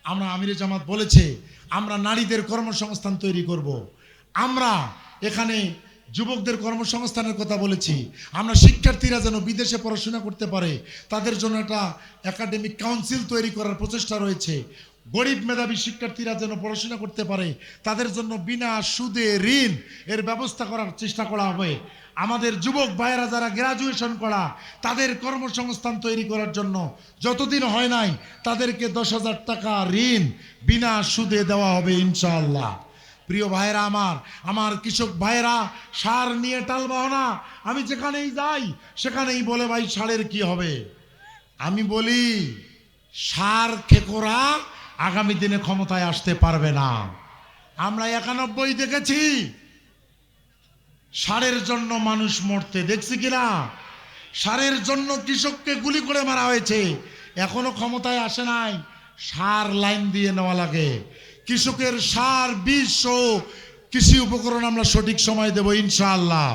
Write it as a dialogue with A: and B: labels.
A: আমরা আমিরে জামাত বলেছে আমরা নারীদের কর্মসংস্থান তৈরি করব। আমরা এখানে যুবকদের কর্মসংস্থানের কথা বলেছি। আমরা শিক্ষার্থীরা যেন বিদেশে পড়াশোনা করতে পারে তাদের জন্য একটা একাডেমিক কাউন্সিল তৈরি করার প্রচেষ্টা রয়েছে। গরিব মেধাবী শিক্ষার্থীরা যেন পড়াশোনা করতে পারে তাদের জন্য বিনা সুদে ঋণ এর ব্যবস্থা করার চেষ্টা করা হবে। আমাদের যুবক ভাইয়েরা যারা গ্রাজুয়েশন করা তাদের কর্মসংস্থান তৈরি করার জন্য যতদিন হয় নাই তাদেরকে 10,000 টাকা ঋণ বিনা সুদে দেওয়া হবে ইনশাআল্লাহ। প্রিয় ভাইয়েরা, আমার কৃষক ভাইয়েরা সার নিয়ে টালবাও না। আমি যেখানেই যাই সেখানেই বলে ভাই সারের কি হবে। আমি বলি সার খেকোরা আগামী দিনে ক্ষমতায় আসতে পারবে না। আমরা 91 দেখেছি সারের জন্য মানুষ মরতে, দেখছি কিনা? সারের জন্য কৃষককে গুলি করে মারা হয়েছে, এখনো ক্ষমতায় আসে নাই। সার লাইন দিয়ে নেওয়া লাগে। কৃষকের সার, বীজ, কৃষি উপকরণ আমরা সঠিক সময় দেব ইনশাআল্লাহ।